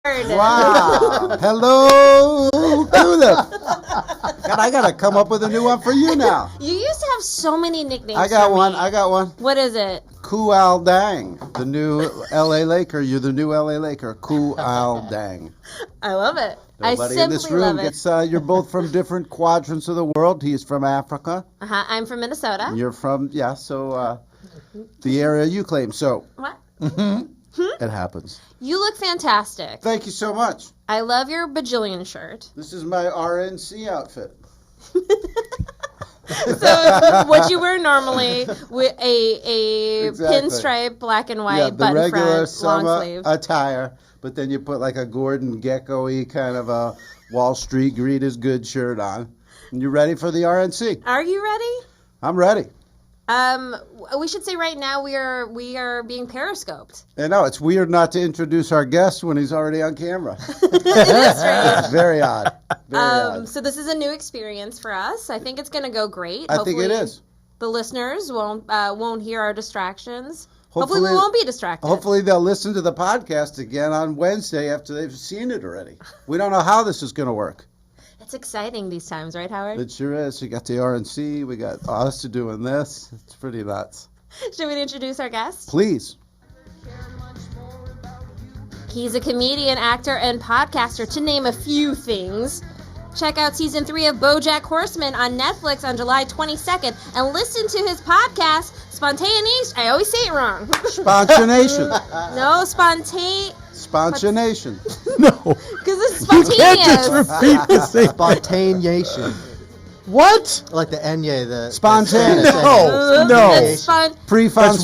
Wow. Hello, Tulip. God, I got to come up with a new one for you now. You used to have so many nicknames. I got one. What is it? Kual Dang, the new LA Laker. You're the new LA Laker. Kual Dang. I love it. Nobody in this room gets, you're both from different quadrants of the world. He's from Africa. I'm from Minnesota. You're from, the area you claim. So. What? It happens. You look fantastic. Thank you so much. I love your bajillion shirt. This is my RNC outfit. So what you wear normally with a pinstripe black and white button regular front, long sleeve attire, but then you put like a Gordon Gekko-y kind of a Wall Street greed is good shirt on. And you ready for the RNC? Are you ready? I'm ready. We should say right now we are being periscoped. I know, it's weird not to introduce our guest when he's already on camera. It is strange. It's very odd. Very odd. So this is a new experience for us. I think it's going to go great. I think it is. The listeners won't hear our distractions. Hopefully we won't be distracted. Hopefully they'll listen to the podcast again on Wednesday after they've seen it already. We don't know how this is going to work. It's exciting these times, right, Howard? It sure is. We got the RNC. We got us doing this. It's pretty nuts. Should we introduce our guest? Please. He's a comedian, actor, and podcaster, to name a few things. Check out Season 3 of Bojack Horseman on Netflix on July 22nd and listen to his podcast, Spontaneous. I always say it wrong. Spontaneation. No, Spontaneation. No. Because it's spontaneous. Just repeat the same. Spontaneation. What? Like the Enye, the Spontaneous. No. It's That's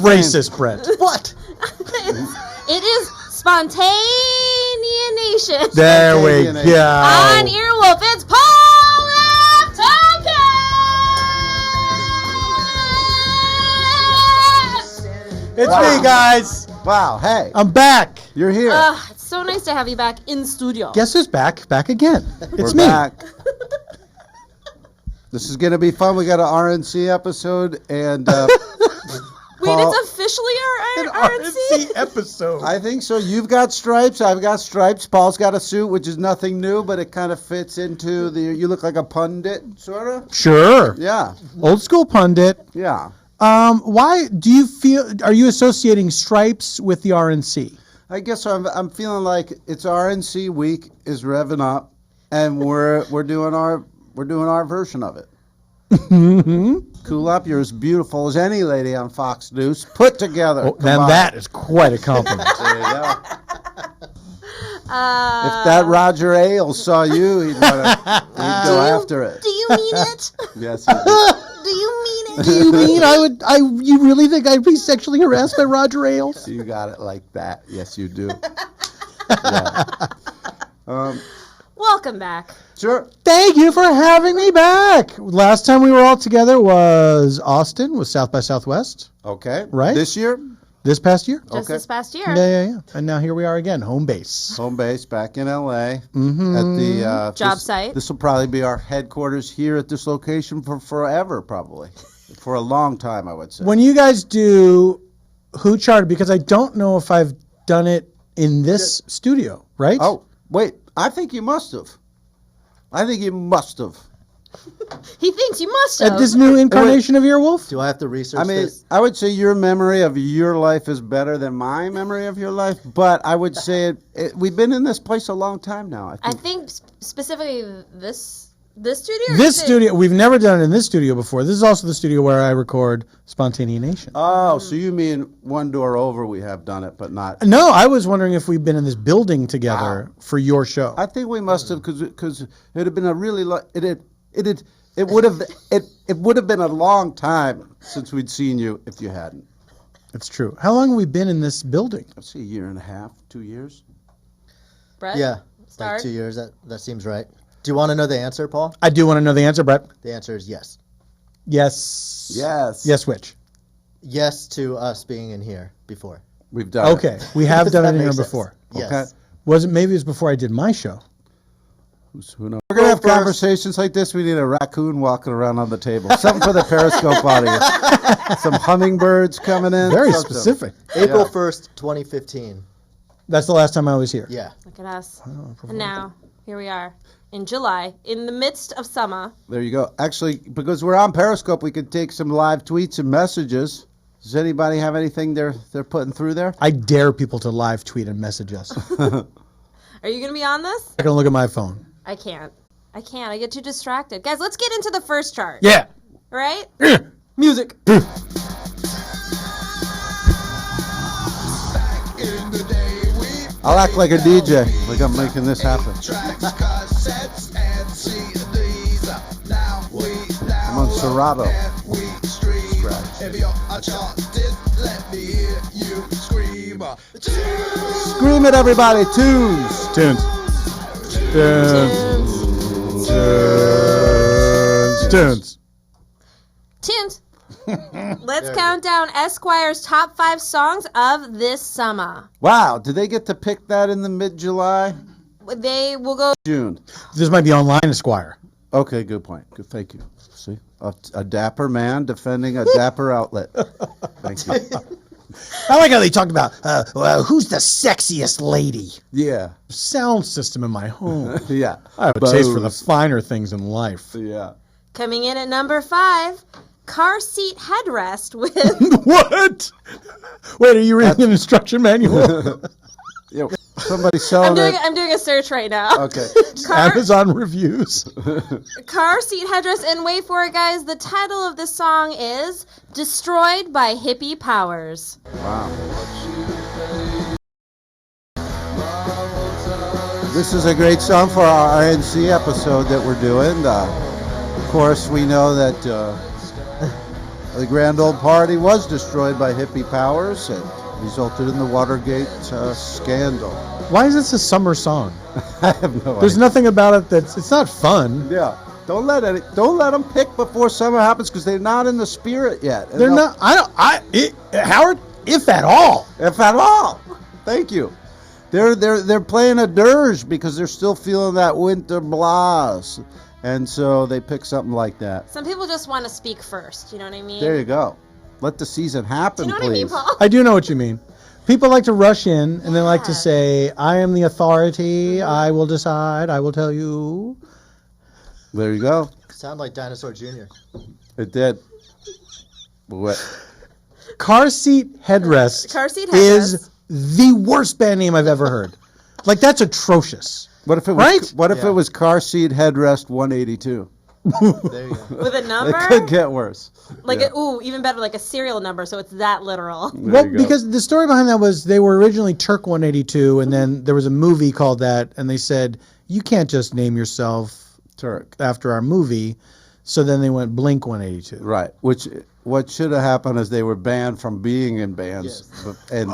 racist, Brett. What? It is Spontaneation. There we go. On Earwolf, it's Paul F. Tompkins! It's me, guys. Wow. Hey. I'm back. You're here. It's so nice to have you back in studio. Guess who's back? Back again. It's We're me. back. This is going to be fun. We got an RNC episode, and Wait, Paul, it's officially our RNC? episode. I think so. You've got stripes. I've got stripes. Paul's got a suit, which is nothing new, but it kind of fits into the. You look like a pundit, sort of. Sure. Yeah. Old school pundit. Yeah. Why do you feel? Are you associating stripes with the RNC? I guess I'm feeling like it's RNC week is revving up, and we're doing our version of it. Mm-hmm. Cool up. You're as beautiful as any lady on Fox News put together. Oh, then that is quite a compliment. There you go. If that Roger Ailes saw you, he'd go after it. Do you mean it? Yes, he did. Do you mean it? Do you mean you really think I'd be sexually harassed by Roger Ailes? You got it like that. Yes, you do. Yeah. Welcome back. Sure. Thank you for having me back. Last time we were all together was Austin, was South by Southwest. Okay. Right? This year? This past year? Just this past year. Yeah. And now here we are again, home base. Home base back in L.A. Mm-hmm. At the job site. This will probably be our headquarters here at this location for forever, probably. For a long time, I would say. When you guys do Who Charted, because I don't know if I've done it in this studio, right? Oh, wait. I think you must have. He thinks you must have. At this new incarnation of Earwolf? Do I have to research this? I would say your memory of your life is better than my memory of your life, but I would say we've been in this place a long time now. I think specifically this studio? This studio, we've never done it in this studio before. This is also the studio where I record Spontaneation. Oh, so you mean one door over we have done it, but not... No, I was wondering if we've been in this building together for your show. I think we must have, because it would have been a really... It would have been a long time since we'd seen you if you hadn't. It's true. How long have we been in this building? Let's see, a year and a half, 2 years. Brett? Yeah, Start? like 2 years. That seems right. Do you want to know the answer, Paul? I do want to know the answer, Brett. The answer is yes. Yes. Yes. Yes, which? Yes to us being in here before. We've done it. Okay, we have done it That in here makes sense. before. Yes. Okay. Maybe it was before I did my show. Who knows? We're going to have conversations like this. We need a raccoon walking around on the table. Something for the Periscope audience. Some hummingbirds coming in. Very something. specific. April 1st, 2015. That's the last time I was here. Yeah. Look at us. And now, here we are in July, in the midst of summer. There you go. Actually, because we're on Periscope, we could take some live tweets and messages. Does anybody have anything they're putting through there? I dare people to live tweet and message us. I'm Are you going to be on this? going to look at my phone. I can't. I get too distracted. Guys, let's get into the first chart. Yeah. Right? Music. I'll act like a DJ, like I'm making this happen. I'm on Serato. Scream it, everybody! Tunes! Tunes. Tunes. Let's count down Esquire's top 5 songs of this summer. Wow, did they get to pick that in the mid-July? They will go. June. This might be online, Esquire. Okay, good point. Good, thank you. See, a dapper man defending a dapper outlet. Thank you. I like how they talked about who's the sexiest lady. Yeah, Sound system in my home. yeah. I have a taste for the Bose. finer things in life. Yeah. Coming in at number 5, Car Seat Headrest with. What? Wait, are you reading an instruction manual? Yeah. Somebody selling it. I'm doing a search right now. Okay. Amazon reviews. Car Seat Headrest, and wait for it, guys. The title of the song is "Destroyed by Hippie Powers." Wow. This is a great song for our INC episode that we're doing. Of course, we know that the grand old party was destroyed by hippie powers and resulted in the Watergate scandal. Why is this a summer song? I have no There's idea. nothing about it it's not fun. Yeah. Don't let them pick before summer happens because they're not in the spirit yet. And They're they'll- not. Howard, if at all. If at all. Thank you. They're playing a dirge because they're still feeling that winter blast. And so they pick something like that. Some people just want to speak first. You know what I mean? There you go. Let the season happen, Do you know please. what I mean, Paul? I do know what you mean. People like to rush in and they like to say, I am the authority. I will decide. I will tell you. There you go. Sound like Dinosaur Jr. It did. What? Car Seat Headrest Car Seat Headrest. is the worst band name I've ever heard. Like, that's atrocious. What if it was? Right? What if Yeah. it was car seat headrest 182? There you go. With a number? It could get worse. Like, Yeah. even better, like a serial number, so it's that literal. There Well, you go. because the story behind that was they were originally Turk 182, and then there was a movie called that, and they said, you can't just name yourself Turk. after our movie. So then they went Blink 182. Right. What should have happened is they were banned from being in bands. And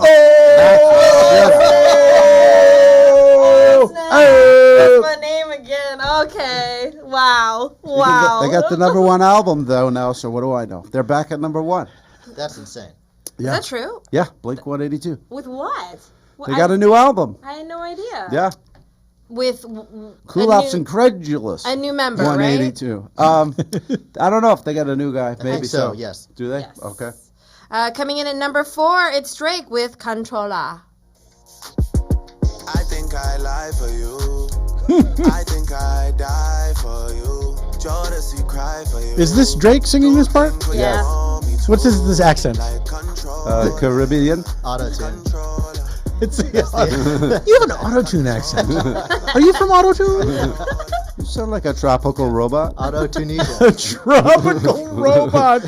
That's my name again. Okay. Wow. Wow. they got the number 1 album though now. So what do I know? They're back at number 1. That's insane. Is that true? Yeah. Blink 182. With what? They got a new album. I had no idea. Yeah. With Cool a Ops new, Incredulous. a new member, 182. I don't know if they got a new guy. Maybe think so, yes. Do they? Yes. Okay. right? Coming in at number 4, it's Drake with Controller. I think I lie for you. I think I die for you. Jodeci cry for you. Is this Drake singing this part? Yeah. What's this accent? Caribbean. Auto-tune. It's you have an auto-tune accent. Are you from auto-tune? You sound like a tropical robot. Auto-Tunisia. A tropical robot.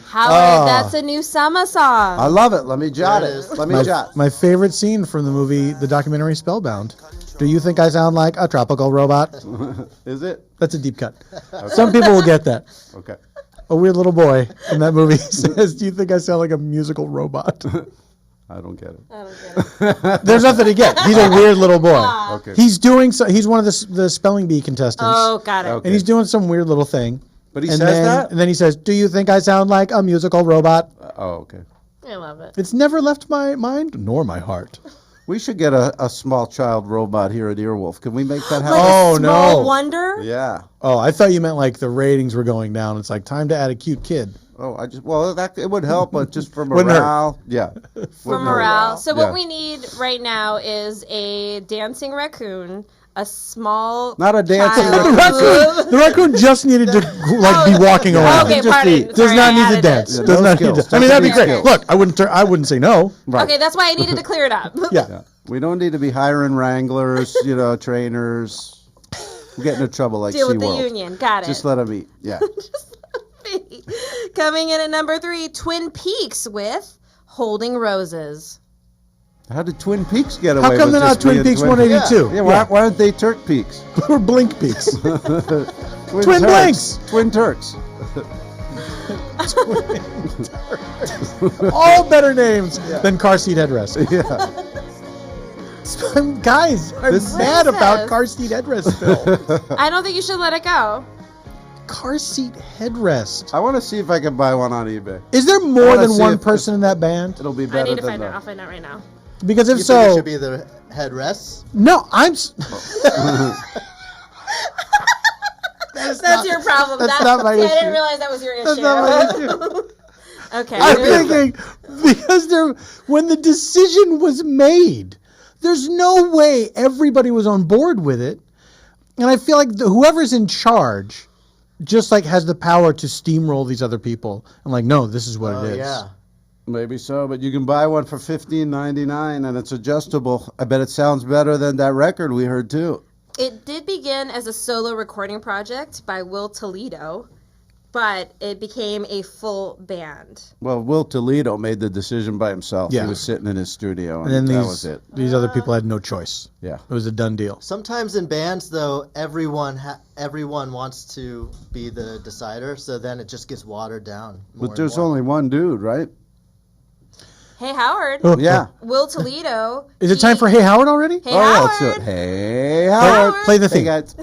Howard, that's a new summer song. I love it. Let me jot There it it. is. Let me jot. My favorite scene from the movie, the documentary Spellbound. Do you think I sound like a tropical robot? Is it? That's a deep cut. Some people will get that. Okay. A weird little boy in that movie says, "Do you think I sound like a musical robot?" I don't get it. I don't get it. There's nothing to get. He's a weird little boy. Okay. He's doing so. He's one of the spelling bee contestants, Oh, got it. Okay. and he's doing some weird little thing. But he and says then, that? and then he says, "Do you think I sound like a musical robot?" Oh, okay. I love it. It's never left my mind nor my heart. We should get a small child robot here at Earwolf. Can we make that happen? Like Oh, a small no. wonder? Yeah. Oh, I thought you meant like the ratings were going down. It's like time to add a cute kid. Oh, it would help, but just for Wouldn't hurt. morale. Yeah. For Wouldn't hurt. morale. So what Yeah. we need right now is a dancing raccoon, a small Not a dancing child. The raccoon just needed to be walking around. Okay, Just pardon. eat. Does Sorry, not I need to added dance. Yeah, Does no not skills. need to. I mean, that'd be Doesn't great. need Look, I wouldn't say no. Right. Okay, that's why I needed to clear it up. Yeah. Yeah. We don't need to be hiring wranglers, trainers. We'll get into trouble like Deal with the SeaWorld. union. Got it. Just let them eat. Yeah. Coming in at number 3, Twin Peaks with Holding Roses. How did Twin Peaks get away How come with they're not just being Twin Peaks 182? Yeah, why aren't they Turk Peaks? Or Blink Peaks. Twin Twin Turks. Blinks. Twin Turks. All better names than car seat headrest. Yeah. Guys, I'm This- mad What is about this? car seat headrest, Phil. I don't think you should let it go. Car seat headrest. I want to see if I can buy one on eBay. Is there I more wanna than see one if person in that band? It'll be I better need to than find out. I'll the... find out right now. Because if You think it so, should be the headrests? no, I'm. That's your problem. that's not my I issue. didn't realize that was your issue. That's not my issue. Okay. I'm good. thinking because when the decision was made, there's no way everybody was on board with it, and I feel like whoever's in charge just like has the power to steamroll these other people and like, no, this is what it is. Yeah. Maybe so, but you can buy one for $15.99 and it's adjustable. I bet it sounds better than that record we heard too. It did begin as a solo recording project by Will Toledo, but it became a full band. Well, Will Toledo made the decision by himself. Yeah. He was sitting in his studio, And then that was it. these other people had no choice. Yeah. It was a done deal. Sometimes in bands, though, everyone wants to be the decider, so then it just gets watered down. But there's only one dude, right? Hey, Howard. Oh, Yeah. Will Toledo. Is it time for Hey Howard already? Hey, Oh, Howard. let's do it. Hey, Howard. Play the Hey, theme. guys.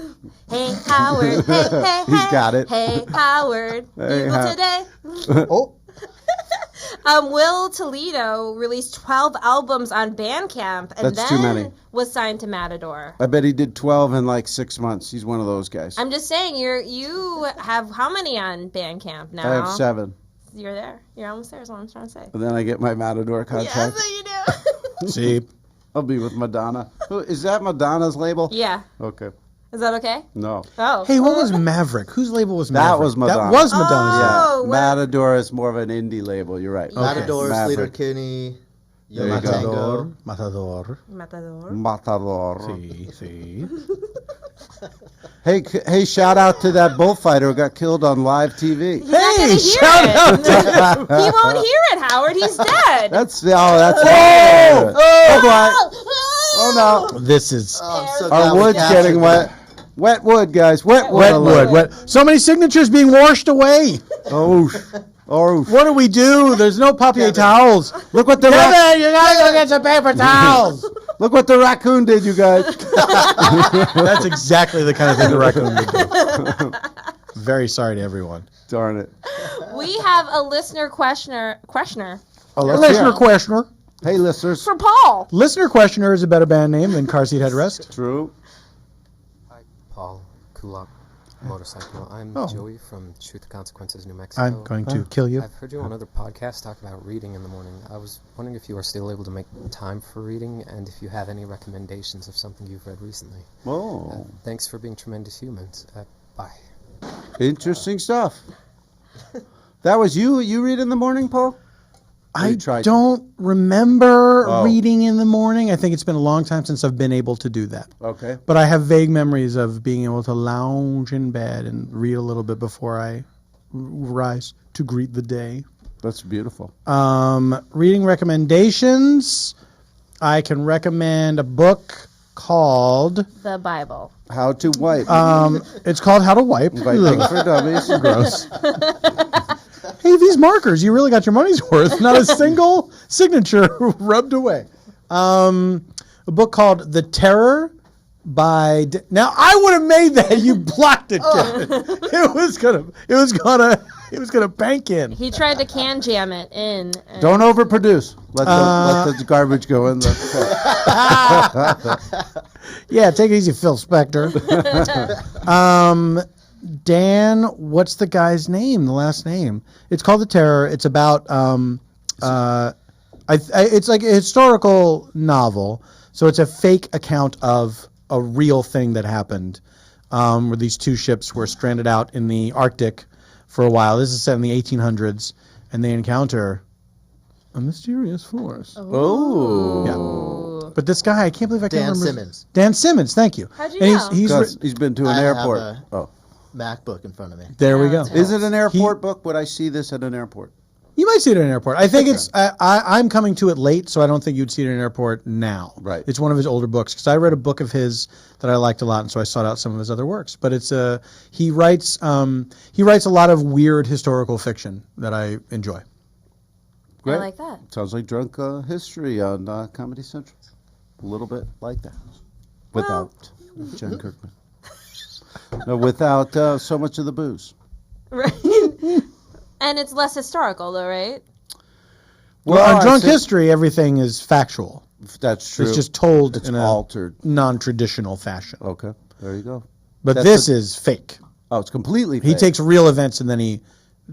Hey, Howard. Hey, hey, He's hey. got it. Hey, Howard. Hey, Evil How- today. Oh, Will Toledo released 12 albums on Bandcamp and That's too then many. was signed to Matador. I bet he did 12 in like 6 months. He's one of those guys. I'm just saying, you have how many on Bandcamp now? I have 7. You're there. You're almost there is what I'm trying to say. And then I get my Matador Yeah, contract. so you do. see. I'll be with Madonna. Is that Madonna's label? Yeah. Okay. Is that okay? No. Oh. Hey, what was Maverick? Whose label was That Maverick? was Madonna. That was Madonna's label. Yeah. Oh, well- Matador is more of an indie label. You're right. Matador, Maverick. Sleater Kinney, There you Yo go. Tango. Matador. Matador. Matador. See. Hey, shout out to that bullfighter who got killed on live TV. He's not gonna Hey, hear shout it. out to He won't hear it, Howard. He's dead. That's oh boy. Oh no. This is Oh, I'm so Our glad we wood's captured getting that. wet. Wet wood, guys. Wet wood. wet alert. wood. So many signatures being washed away. Oh. Oh. What do we do? There's no papier Kevin. towels. Look what the Kevin, you gotta go get some paper towels. look what the raccoon did, you guys. That's exactly the kind of thing the raccoon would do. Very sorry to everyone. Darn it. We have a listener questioner Oh, let's Listener hear it. questioner. Hey, listeners. for Paul. Listener questioner is a better band name than Car Seat Headrest. True. Hi, Paul Kulak Motorcycle. I'm Oh. Joey from Truth and Consequences, New Mexico. I'm going to kill you. I've heard you on other podcasts talk about reading in the morning. I was wondering if you are still able to make time for reading and if you have any recommendations of something you've read recently. Whoa. Thanks for being tremendous humans. Bye. Interesting stuff. That was you. You read in the morning, Paul? I You tried- don't remember Oh. reading in the morning. I think it's been a long time since I've been able to do that. Okay. But I have vague memories of being able to lounge in bed and read a little bit before I rise to greet the day. That's beautiful. Reading recommendations. I can recommend a book called The Bible. How to wipe. it's called How to Wipe. Wiping for dummies. Gross. Hey, these markers, you really got your money's worth. Not a single signature rubbed away. A book called The Terror by now I would have made that. You blocked it, Kevin. It was gonna bank in. He tried to can jam it in. and- Don't overproduce. Let the garbage go in the. Yeah, take it easy, Phil Spectre. Dan, what's the guy's name? The last name? It's called The Terror. It's about it's like a historical novel. So it's a fake account of a real thing that happened, where these two ships were stranded out in the Arctic for a while. This is set in the 1800s, and they encounter a mysterious force. Oh. Yeah. But this guy, I can't believe I can't Dan remember. Simmons. Dan Simmons, thank you. How'd you And know? He's been to an I have airport. a- Oh. MacBook in front of me. There we go. That's Is it an airport book? Would I see this at an airport? You might see it at an airport. I think it's. I'm coming to it late, so I don't think you'd see it at an airport now. Right. It's one of his older books because I read a book of his that I liked a lot, and so I sought out some of his other works. But it's he writes a lot of weird historical fiction that I enjoy. I like that. Sounds like Drunk History on Comedy Central. A little bit like that. Without Jen Kirkman. No, without so much of the booze. Right. And it's less historical, though, right? Well, I on Drunk think History, everything is factual. That's true. It's just told It's in a altered. non-traditional fashion. Okay, there you go. But That's this is fake. Oh, it's completely He fake. takes real events and then he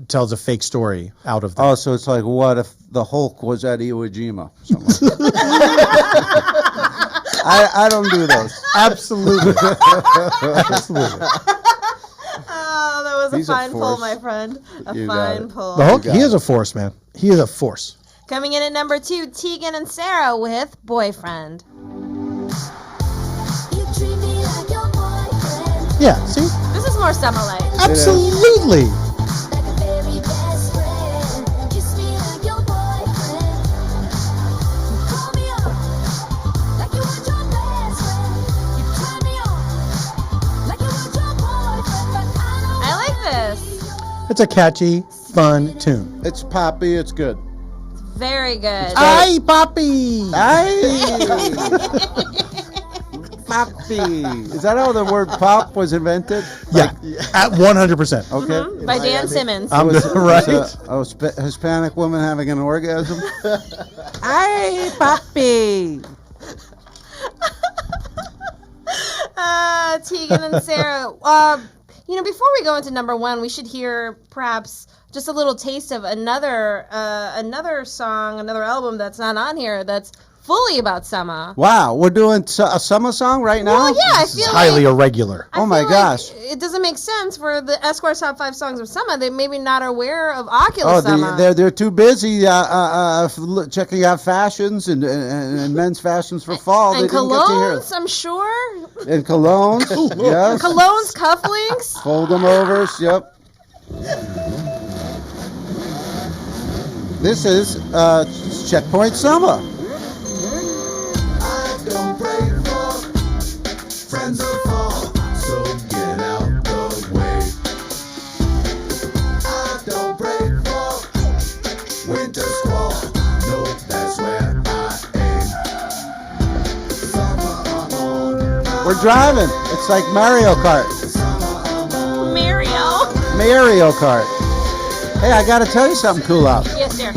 tells a fake story out of them. Oh, so it's like, what if the Hulk was at Iwo Jima? Something like that. I don't do those. Absolutely. Absolutely. Oh, that was He's a a fine pull, force. my friend. A You got fine it. pull. The Hulk, got he is it. a force, man. He is a force. Coming in at number 2, Tegan and Sarah with Boyfriend. Yeah, see? This is more summer light. Absolutely. I like this. It's a catchy, fun tune. It's poppy. It's good. Very good. Aye, Poppy! Poppy. Is that how the word pop was invented? Yeah, at 100%. Okay. By Dan Simmons. I'm Was- right. was a Hispanic woman having an orgasm? Aye, Poppy! Tegan and Sarah. Before we go into number 1, we should hear perhaps just a little taste of another song, another album that's not on here that's fully about summer. Wow, we're doing a summer song right now? Well, yeah, I It's feel highly like, irregular. I Oh my feel gosh. like it doesn't make sense for the Esquire's top 5 songs of summer. They maybe not aware of Oculus Oh, summer. they're too busy checking out fashions and men's fashions for fall. And They didn't get to hear colognes, I'm sure. it. And colognes, yes. Colognes, cufflinks. Fold them overs, yep. This is Checkpoint Summer. I don't pray for friends or fall, so get out the way. I don't pray for winter squall, no, that's where I aim. Summer, I'm on. We're driving. It's like Mario Kart. Mario Kart. Hey, I got to tell you something cool out. Yes, sir.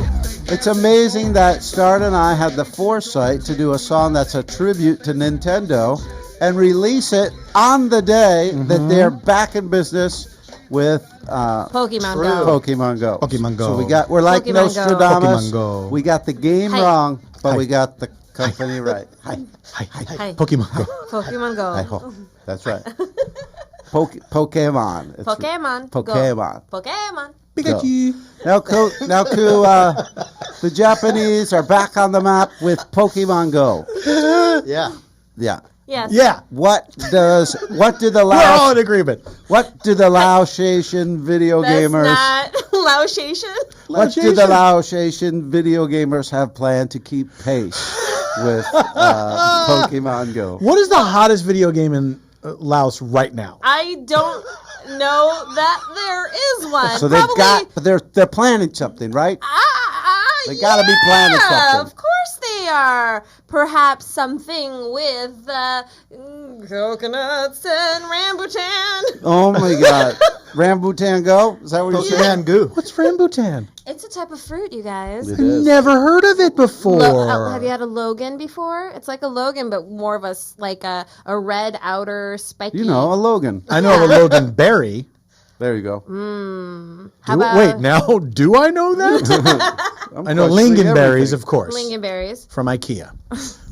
It's amazing that Start and I had the foresight to do a song that's a tribute to Nintendo and release it on the day that they're back in business with Pokemon True. Go. Pokemon Go. Pokemon Go. So we're like Pokemon Go. Nostradamus. Pokemon Go. We got the game Hi. wrong, but Hi. we got the company right. Hi. Hi. Pokemon Go. Pokemon Go. Hi ho. That's right. Pokemon. It's Pokemon. Go. Pokemon. Pokemon. Pikachu. Now, the Japanese are back on the map with Pokemon Go. Yeah. Yeah. Yes. Yeah. What do the We're all Laos in agreement. Laotian video That's gamers not Laotian. what do the Laotian video gamers have planned to keep pace with Pokemon Go? What is the hottest video game in Laos right now? I don't know that there is one. So Probably, they're planning something, right? They yeah, gotta be planning something. Of course they are. Perhaps something with coconuts and rambutan. Oh my God, Rambutan Go? Is that what you're saying? Pokemon Goo. What's rambutan? It's a type of fruit, you guys. It I've is. never heard of it before. Have you had a Logan before? It's like a Logan, but more of a red outer spiky. You know, a Logan. I know of a Logan berry. There you go. How about Wait, now do I know that? I know questioning lingonberries, everything. of course, lingonberries? from IKEA.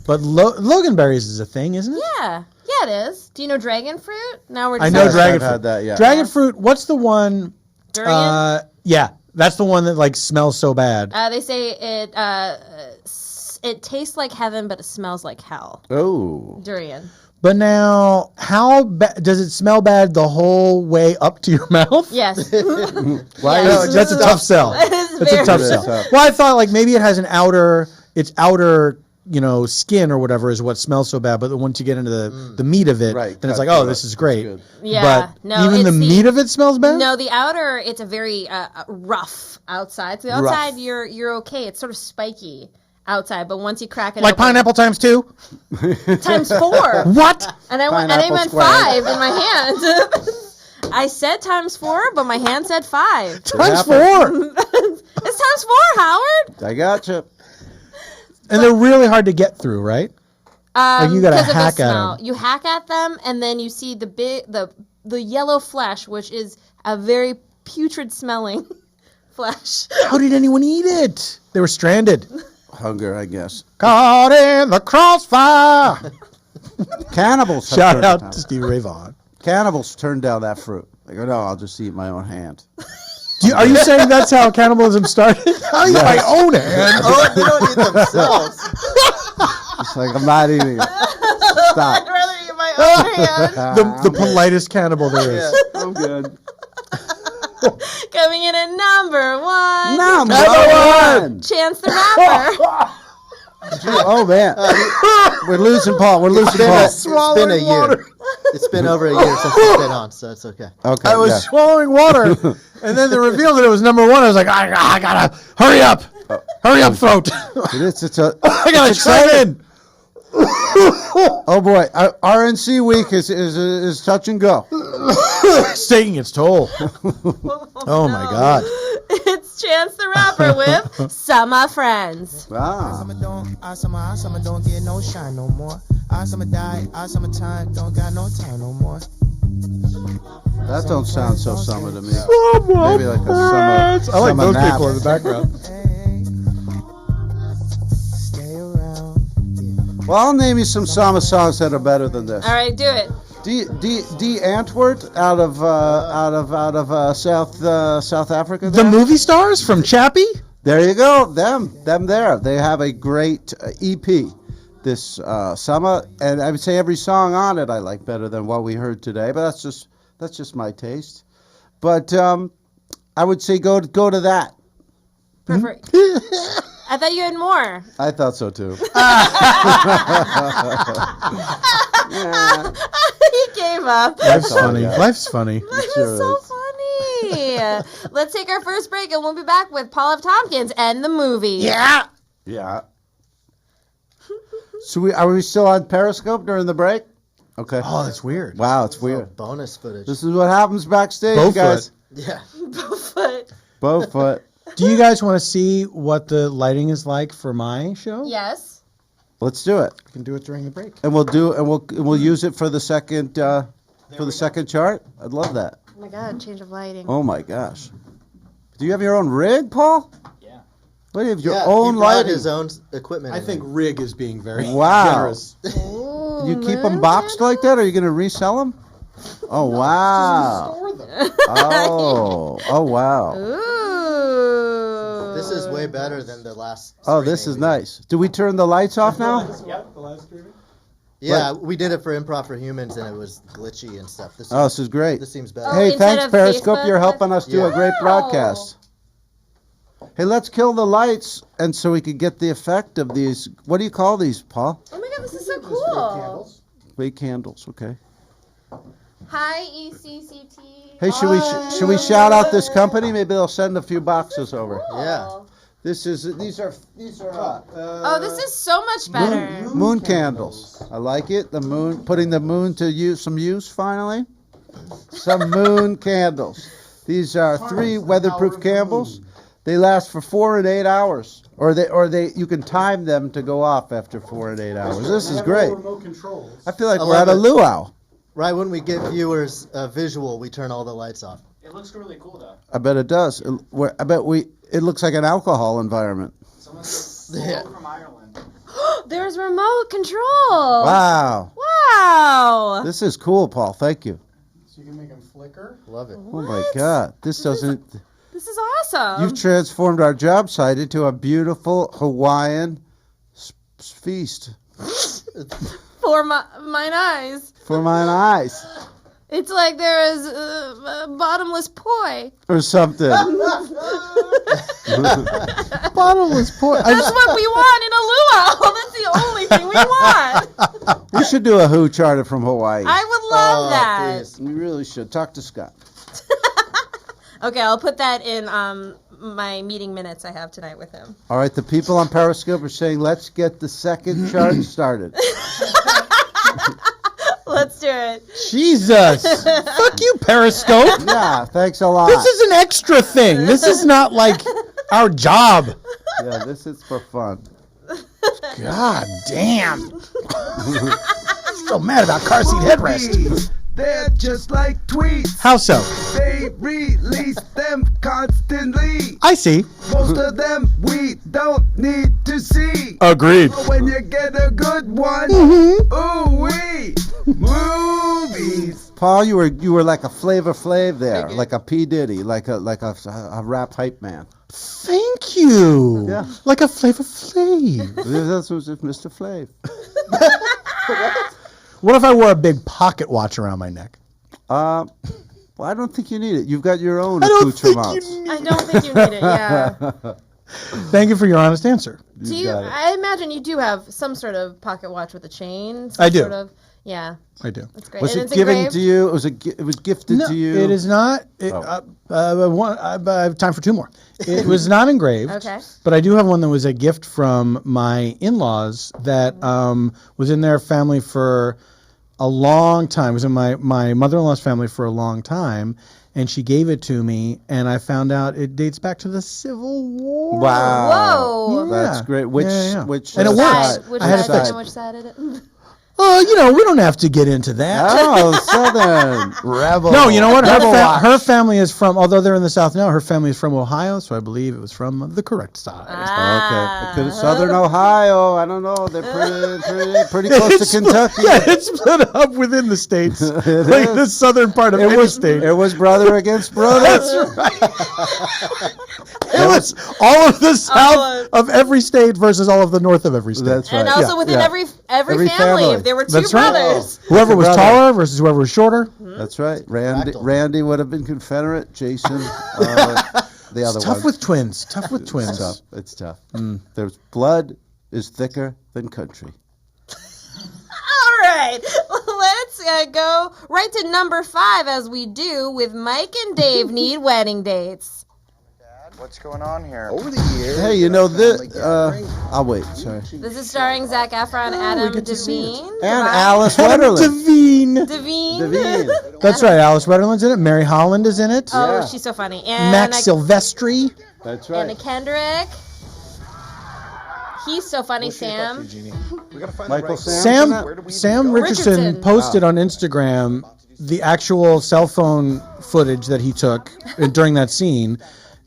But loganberries is a thing, isn't it? Yeah, it is. Do you know dragon fruit? Now we're I just know Yes, dragon I've fruit. had that, yeah. Dragon fruit. What's the one? durian. Yeah, that's the one that like smells so bad. They say it tastes like heaven, but it smells like hell. Oh. Durian. But now, how does it smell bad the whole way up to your mouth? Yes. Why Yes. is it That's a tough sell. It's That's a tough very sell. tough. Well, I thought like maybe it has its outer, skin or whatever is what smells so bad. But once you get into the meat of it, Right, then it's like, cut oh, up. this is great. That's good. Yeah. But No, even the it's meat of it smells bad. No, the outer, it's a very rough outside. So the Rough. outside, you're okay. It's sort of spiky outside, but once you crack it Like open, pineapple times 2. times 4. What? And I went Pineapple square. 5 in my hand. I said times 4, but my hand said 5. Times 4. It's times 4, Howard. I gotcha. And they're really hard to get through, right? you gotta 'cause of the hack at smell. 'em. You hack at them, and then you see the yellow flesh, which is a very putrid smelling flesh. How did anyone eat it? They were stranded. Hunger, I guess. Caught in the crossfire. Cannibals. have Shout turned out down- to Steve Ray Vaughan. Cannibals turn down that fruit. They go, no, I'll just eat my own hand. Are you saying that's how cannibalism started? I eat my own hand. Oh, they don't eat themselves. It's like, I'm not eating it. I'd Stop. rather eat my own hand. The politest cannibal there is. I'm good. Coming in at number 1. Number one. Chance the Rapper. Oh, man. We're losing Paul. We're losing Paul. It's been a year. It's been over a year since it's been on, so it's okay. Okay. I was swallowing water, and then they revealed that it was number 1. I was like, I gotta hurry up, throat. It is. It's a. I gotta it's try exciting. in. Oh boy, RNC week is touch and go. It's taking its toll. Oh my God. It's Chance the Rapper with Summer Friends. Wow. Summer don't get no shine no more. Summer die, summertime don't got no time no more. That don't sound so summer to me. Summer Maybe like a summer. friends. I like summer those nap. people in the background. Hey, stay around. Well, I'll name you some summer songs that are better than this. All right, do it. D Antwoord out of South Africa. The there? movie stars from Chappie? There you go. Them there. They have a great EP this summer, and I would say every song on it I like better than what we heard today. But that's just my taste. But I would say go to that. Perfect. I thought you had more. I thought so too. He gave up. Life's all I funny. got. Life's funny. That Sure was so is. funny. Let's take our first break, and we'll be back with Paul F. Tompkins and the movie. Yeah. Yeah. So are we still on Periscope during the break? Okay. Oh, that's weird. Wow, it's weird. Bonus footage. This is what happens backstage, Bowfoot. guys. Yeah. But Bowfoot. Do you guys want to see what the lighting is like for my show? yes. Let's do it, We can do it during the break. and we'll use it for the second chart. I'd love that. Oh my God, change of lighting. Oh my gosh. Do you have your own rig, Paul? Yeah. What do you have your Yeah, own he brought lighting? his own equipment. I in think there. rig is being very Wow. generous. Ooh, You keep them moon boxed candle? like that? Or are you going to resell them? Oh wow. Oh wow. Ooh. This is way better than the last. Oh, this is screening we did. nice. Do we turn the lights off now? Yeah, we did it for Improv for Humans, and it was glitchy and stuff. Oh, this is great. This seems better. Oh, Hey, instead thanks of Periscope. Facebook? You're helping us do a Yeah. great Wow. broadcast. Hey, let's kill the lights, and so we could get the effect of these. What do you call these, Paul? Oh my God, this is so cool. Fake candles. Okay. Hi, ECCT. Hey, should we shout out this company? Maybe they'll send a few boxes over. Yeah. These are Oh, this is so much better. moon candles. I like it. The moon, putting the moon to use finally. Some moon candles. These are 3 weatherproof candles. They last for 4 and 8 hours, or you can time them to go off after 4 and 8 hours. This is great. I feel like I we're at a love it. luau. Right when we give viewers a visual, we turn all the lights off. It looks really cool though. I bet it does. It looks like an alcohol environment. Someone says from Ireland. There's remote control. Wow. Wow. This is cool, Paul. Thank you. So you can make them flicker? Love it. Oh my God. This doesn't. This is awesome. You've transformed our job site into a beautiful Hawaiian feast For mine eyes. for mine eyes It's like there is a bottomless poi. or something. Bottomless port. That's what we want in a luau. That's the only thing we want. We should do a Who charter from Hawaii. I would love that. Please. We really should. Talk to Scott. Okay, I'll put that in my meeting minutes I have tonight with him. All right, the people on Periscope are saying, let's get the second chart started. Let's do it. Jesus. Fuck you, Periscope. Yeah, thanks a lot. This is an extra thing. This is not like our job. Yeah, this is for fun. God damn. So mad about car seat headrest. They're just like tweets. How so? They release them constantly. I see. Most of them we don't need to see. Agreed. But when you get a good one, ooh-wee, movies. Paul, you were like a Flavor Flav there, like a P. Diddy, like a rap hype man. Thank you. Yeah. Like a Flavor Flav. This was Mr. Flav. What if I wore a big pocket watch around my neck? Well, I don't think you need it. You've got your own I don't think accoutrements. you need I don't think you need it, yeah. Thank you for your honest answer. Do you? got it. I imagine you do have some sort of pocket watch with a chain. I do. Sort of, yeah, I do. that's great. Was and it it's given engraved? to you? It was gifted No, to you? it is not. I have time for two more. It was not engraved. Okay. But I do have one that was a gift from my in-laws that was in their family for a long time. It was in my mother-in-law's family for a long time, and she gave it to me, and I found out it dates back to the Civil War. Wow. Whoa. That's Yeah. great. Yeah, yeah. Which And it side? works. Which I had it side? fixed. Which side is it? We don't have to get into that. Oh, Southern. Rebel. No, you know what? Rebel watch. Her family is from, although they're in the South now, her family is from Ohio, so I believe it was from the correct side. Ah. Okay. Southern Ohio. I don't know. They're pretty close to Kentucky. Yeah, it's split up within the states. Like is. the southern part of any state. It was brother against brother. That's right. It was all of the south of every state versus all of the north of every state. That's right. And also Yeah, within yeah. every Every family, family. if there were two That's right. brothers. Whoever was brother. taller versus whoever was shorter. That's right. Fractal. Randy would have been Confederate. Jason, the other It's tough one. with twins. Tough with twins. It's tough. It's tough. There's blood is thicker than country. All right, let's go right to number 5 as we do with Mike and Dave need wedding dates. What's going on here? Over the years. Hey, you know this? I'll wait. Sorry. This is starring Zac Efron, Adam get to see it. Devine. And Alice Adam Wetterland. Devine. Devine. That's right. Alice Wetterland's in it. Mary Holland is in it. Oh, Yeah. she's so funny. And Max Silvestri. That's Anna right. Kendrick. He's so funny, Sam. We gotta find Michael the right Sam. Sam Where do we even Sam go? Richardson Richardson. posted on Instagram the actual cell phone footage that he took during that scene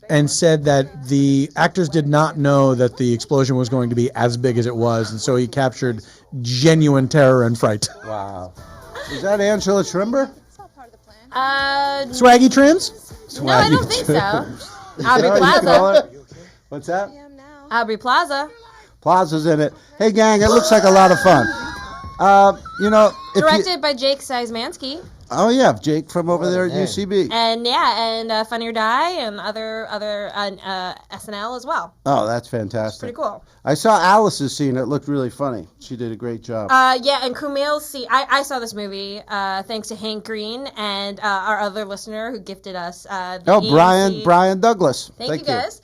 and said that the actors did not know that the explosion was going to be as big as it was, and so he captured genuine terror and fright. Wow. Is that Angela Trimber? Swaggy Trims? No, I don't think so. Aubrey Oh, you call Plaza. her? What's that? Aubrey Plaza. Plaza's in it. Hey, gang, it looks like a lot of fun. You know, if you, Directed by Jake Szymanski. oh yeah, Jake from over there at name. UCB. And Funny or Die and other SNL as well. Oh, that's fantastic. Pretty cool. I saw Alice's scene. It looked really funny. She did a great job. Yeah, and Kumail's scene. I saw this movie thanks to Hank Green and our other listener who gifted us. The AMC. Brian Douglas. Thank you guys.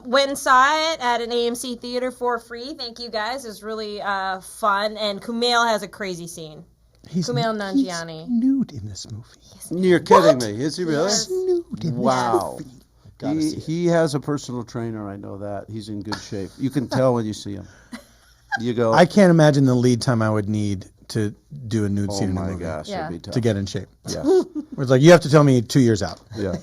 Went and saw it at an AMC theater for free. Thank you guys. It was really fun. And Kumail has a crazy scene. Kumail Nanjiani. He's nude in this movie. You're kidding me. Is he really? Yes. Nude in Wow. Gotta see it. He has a personal trainer. I know that. He's in good shape. You can tell when you see him. You go. I can't imagine the lead time I would need to do a nude Oh scene in a my movie gosh, Yeah. it'd be tough. to get in shape. Yeah. It's like you have to tell me 2 years out. Yeah.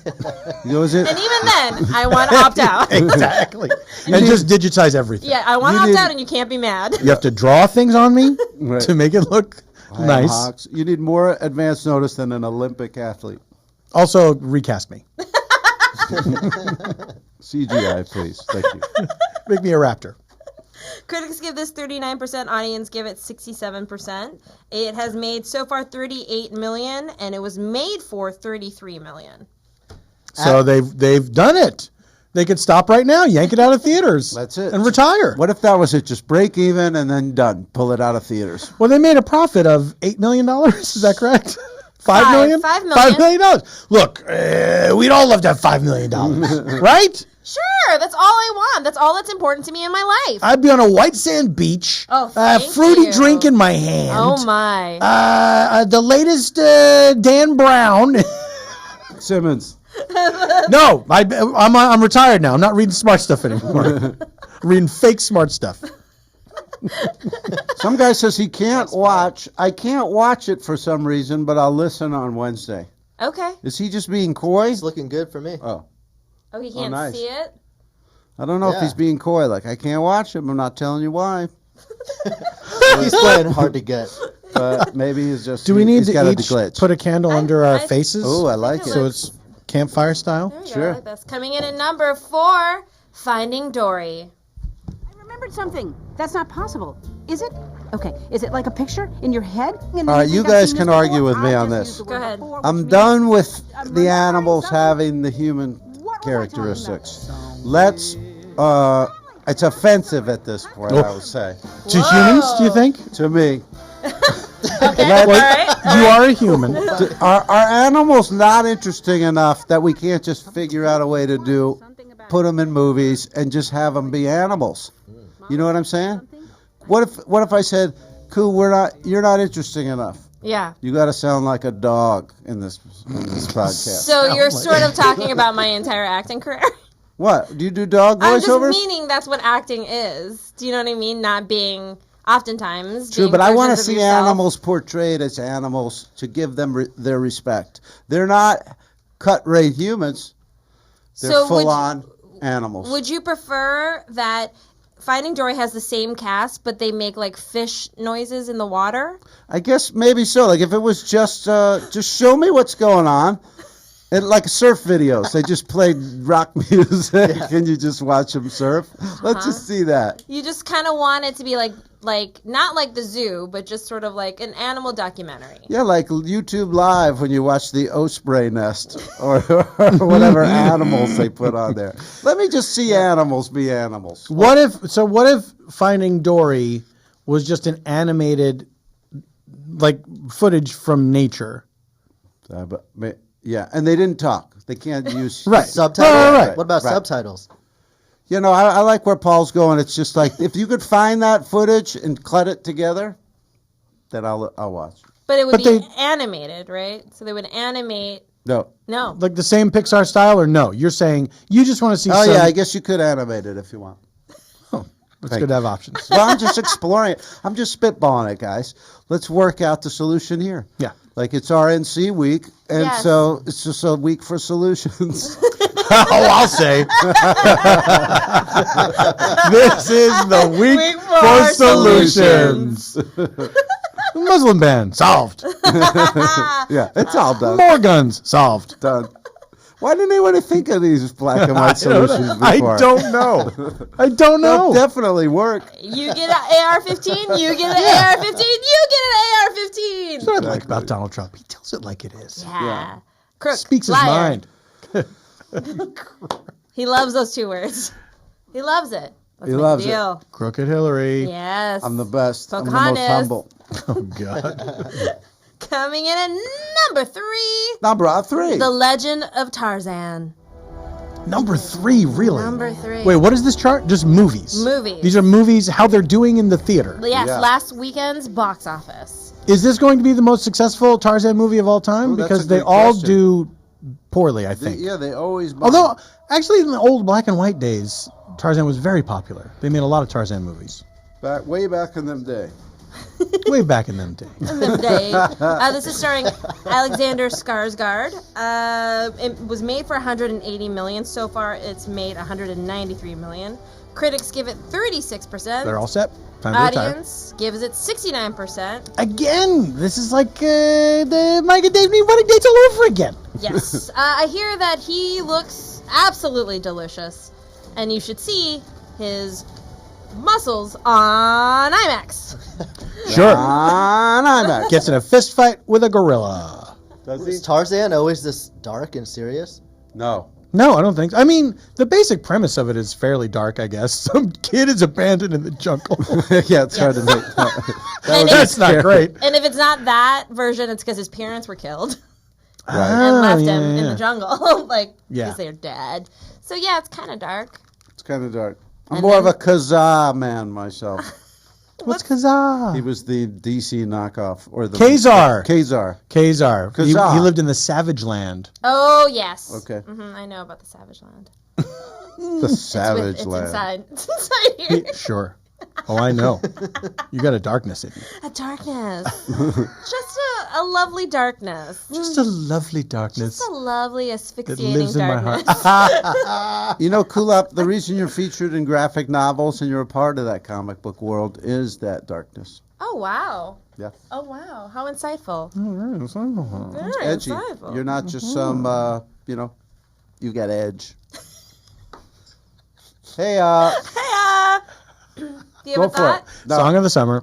Was it? And even then, I want to opt out. Exactly. And just digitize everything. Yeah, I want to You opt need- out, and you can't be mad. You have to draw things on me Right. to make it look nice. Hawks. You need more advance notice than an Olympic athlete. Also, recast me. CGI, please. Thank you. Make me a raptor. Critics give this 39%, audience give it 67%. It has made so far 38 million, and it was made for 33 million. So they've done it. They could stop right now, yank it out of theaters. That's it. And retire. What if that was it? Just break even and then done. Pull it out of theaters. Well, they made a profit of $8 million. Is that correct? $5 million? $5 million. $5 million. Look, we'd all love to have $5 million, right? Sure, that's all I want. That's all that's important to me in my life. I'd be on a white sand beach, Oh, thank fruity you. drink in my hand. Oh my. The latest Dan Brown. Simmons. No, I'm retired now. I'm not reading smart stuff anymore. Reading fake smart stuff. Some guy says he can't watch. I can't watch it for some reason, but I'll listen on Wednesday. Okay. Is he just being coy? It's looking good for me. Oh, Oh, he can't nice. see it? I don't know if Yeah. he's being coy. Like, I can't watch him. I'm not telling you why. He's playing hard to get. But maybe he's just. Do we need he's got to a each glitch. put a candle under our faces? Oh, I like it. So it's campfire style? There we Sure. go. Like this. Coming in at number 4, Finding Dory. I remembered something. That's not possible. Is it? Okay. Is it like a picture in your head? All right, you guys can argue with me on this. Go ahead. I'm done with the animals having the human characteristics. Let's. It's offensive at this point, I would say. To humans, do you think? To me. Okay, Let- all right. You are a human. Are animals not interesting enough that we can't just figure out a way to put them in movies and just have them be animals? You know what I'm saying? What if I said, "Cool, you're not interesting enough. Yeah. You got to sound like a dog in this podcast." So you're sort of talking about my entire acting career. What? Do you do dog I'm just voiceovers? meaning that's what acting is. Do you know what I mean? Not being, oftentimes. True, being but I want to versions of see yourself. animals portrayed as animals to give them their respect. They're not cut-rate humans. They're So would full-on animals. Would you prefer that Finding Dory has the same cast, but they make like fish noises in the water? I guess maybe so. Like if it was just show me what's going on. And like surf videos, they just played rock music and you just watch them surf. Let's just see that. You just kind of want it to be like not like the zoo, but just sort of like an animal documentary. Yeah, like YouTube Live when you watch the osprey nest or whatever animals they put on there. Let me just see animals be animals. What if Finding Dory was just an animated, like, footage from nature? Yeah, and they didn't talk. They can't use Right. Subtitles? Right. What about Right. subtitles? You know, I like where Paul's going. It's just like if you could find that footage and cut it together, then I'll watch. But it would But be they- animated, right? So they would animate. No. No. Like the same Pixar style, or no? You're saying you just want to see Oh some... yeah, I guess you could animate it if you want. It's good to have options. Well, I'm just exploring it. I'm just spitballing it, guys. Let's work out the solution here. Yeah. Like it's RNC week, and Yes. so it's just a week for solutions. I'll say. This is the week for solutions. Muslim ban solved. Yeah, it's all done. More guns solved. Done. Why didn't anyone think of these black and white solutions before? I don't know. I don't They'll know. definitely work. You get an AR-15, you get an AR-15, you get an AR-15. That's what I like about Donald Trump. He tells it like it is. Yeah. Crook, Speaks his liar. mind. He loves those 2 words. He loves it. Let's He make a loves it. deal. Crooked Hillary. Yes. I'm the best. I'm the Pocahontas. most humble. Oh, God. Coming in at number 3, Number 3. The Legend of Tarzan. Number 3, really? Number 3. Wait, what is this chart? Just movies. Movies. These are movies, how they're doing in the theater. Yes, Yeah. last weekend's box office. Is this going to be the most successful Tarzan movie of all time? Ooh, that's Because a they good all question. do poorly, I think. Yeah, they always. Although, actually, in the old black and white days, Tarzan was very popular. They made a lot of Tarzan movies. way back in them day. Way back in them days. This is starring Alexander Skarsgård. It was made for $180 million. So far, it's made $193 million. Critics give it 36%. They're all set. Time to retire. Audience gives it 69%. Again, this is like the Mike and Dave need wedding dates all over again. Yes. I hear that he looks absolutely delicious, and you should see his muscles on IMAX. Sure. On IMAX. Gets in a fist fight with a gorilla. Does he? Is Tarzan always this dark and serious? No. No, I don't think so. I mean, the basic premise of it is fairly dark, I guess. Some kid is abandoned in the jungle. Yeah, it's hard to make. That's not great. And if it's not that version, it's because his parents were killed Right. and left him in yeah. the jungle, like Yeah. because they're dead. So yeah, it's kind of dark. It's kind of dark. I'm And more then- of a Kazaa man myself. What's Kazaa? He was the DC knockoff, or the Kazar. Kazar. Kazar. Kazaa. He lived in the Savage Land. Oh yes. Okay. I know about the Savage Land. The Savage It's Land. inside. It's inside here. Sure. Oh, I know. You got a darkness in you. A darkness. Just a lovely darkness. Just a lovely darkness Just a lovely that asphyxiating lives in my darkness. heart. You know, Kulap, the reason you're featured in graphic novels and you're a part of that comic book world is that darkness. Oh wow. Yeah. Oh wow. How insightful. It's Very edgy. insightful. You're not just some, you got edge. Hey, Do you have go a for it. thought? No. Song of the summer.